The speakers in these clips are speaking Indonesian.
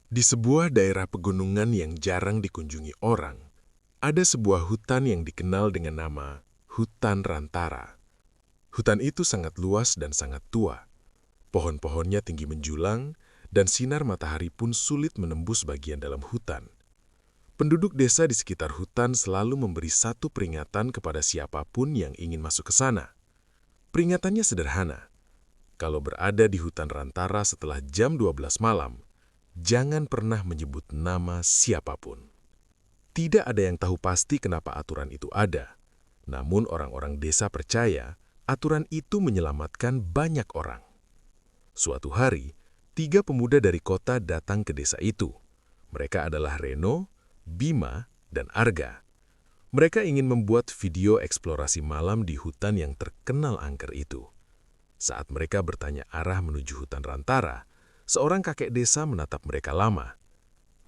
Di sebuah daerah pegunungan yang jarang dikunjungi orang, ada sebuah hutan yang dikenal dengan nama Hutan Rantara. Hutan itu sangat luas dan sangat tua. Pohon-pohonnya tinggi menjulang, dan sinar matahari pun sulit menembus bagian dalam hutan. Penduduk desa di sekitar hutan selalu memberi satu peringatan kepada siapapun yang ingin masuk ke sana. Peringatannya sederhana. Kalau berada di hutan Rantara setelah jam 12 malam, jangan pernah menyebut nama siapapun. Tidak ada yang tahu pasti kenapa aturan itu ada. Namun orang-orang desa percaya aturan itu menyelamatkan banyak orang. Suatu hari, 3 pemuda dari kota datang ke desa itu. Mereka adalah Reno, Bima, dan Arga. Mereka ingin membuat video eksplorasi malam di hutan yang terkenal angker itu. Saat mereka bertanya arah menuju hutan Rantara, seorang kakek desa menatap mereka lama.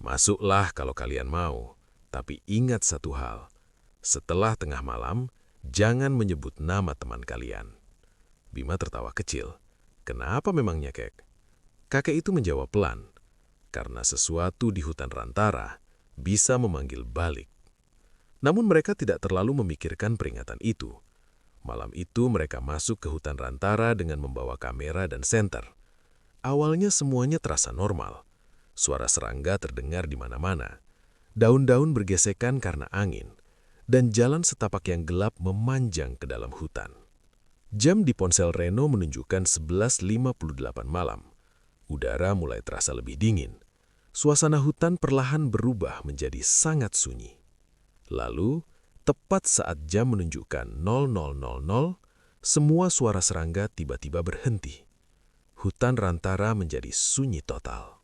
"Masuklah kalau kalian mau, tapi ingat satu hal. Setelah tengah malam, jangan menyebut nama teman kalian." Bima tertawa kecil. "Kenapa memangnya, Kek?" Kakek itu menjawab pelan, "Karena sesuatu di hutan Rantara bisa memanggil balik." Namun mereka tidak terlalu memikirkan peringatan itu. Malam itu mereka masuk ke hutan Rantara dengan membawa kamera dan senter. Awalnya semuanya terasa normal. Suara serangga terdengar di mana-mana. Daun-daun bergesekan karena angin, dan jalan setapak yang gelap memanjang ke dalam hutan. Jam di ponsel Reno menunjukkan 11.58 malam. Udara mulai terasa lebih dingin. Suasana hutan perlahan berubah menjadi sangat sunyi. Lalu, tepat saat jam menunjukkan 00.00, semua suara serangga tiba-tiba berhenti. Hutan Rantara menjadi sunyi total.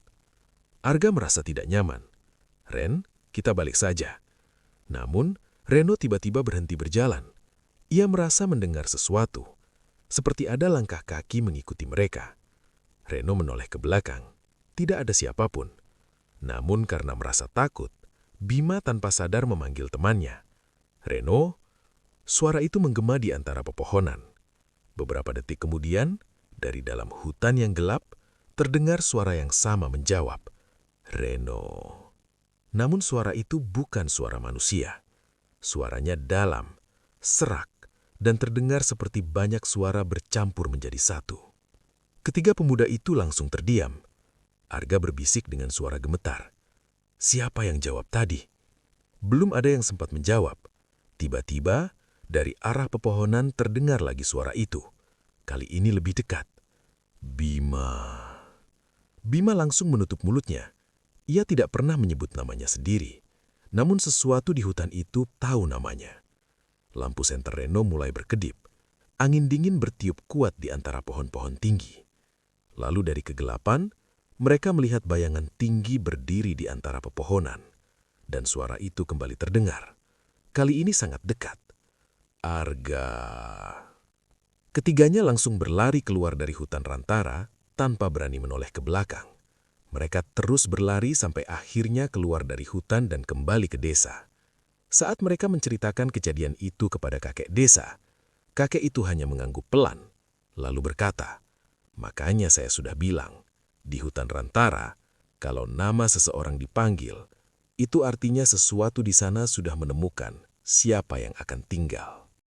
Arga merasa tidak nyaman. "Ren, kita balik saja." Namun, Reno tiba-tiba berhenti berjalan. Ia merasa mendengar sesuatu, seperti ada langkah kaki mengikuti mereka. Reno menoleh ke belakang. Tidak ada siapapun. Namun karena merasa takut, Bima tanpa sadar memanggil temannya. "Reno." Suara itu menggema di antara pepohonan. Beberapa detik kemudian, dari dalam hutan yang gelap, terdengar suara yang sama menjawab, "Reno." Namun suara itu bukan suara manusia. Suaranya dalam, serak, dan terdengar seperti banyak suara bercampur menjadi satu. Ketiga pemuda itu langsung terdiam. Arga berbisik dengan suara gemetar, "Siapa yang jawab tadi?" Belum ada yang sempat menjawab. Tiba-tiba, dari arah pepohonan terdengar lagi suara itu. Kali ini lebih dekat. "Bima." Bima langsung menutup mulutnya. Ia tidak pernah menyebut namanya sendiri. Namun sesuatu di hutan itu tahu namanya. Lampu senter Reno mulai berkedip. Angin dingin bertiup kuat di antara pohon-pohon tinggi. Lalu dari kegelapan, mereka melihat bayangan tinggi berdiri di antara pepohonan. Dan suara itu kembali terdengar. Kali ini sangat dekat. "Arga." Ketiganya langsung berlari keluar dari hutan Rantara tanpa berani menoleh ke belakang. Mereka terus berlari sampai akhirnya keluar dari hutan dan kembali ke desa. Saat mereka menceritakan kejadian itu kepada kakek desa, kakek itu hanya mengangguk pelan, lalu berkata, "Makanya saya sudah bilang, di hutan Rantara, kalau nama seseorang dipanggil, itu artinya sesuatu di sana sudah menemukan siapa yang akan tinggal."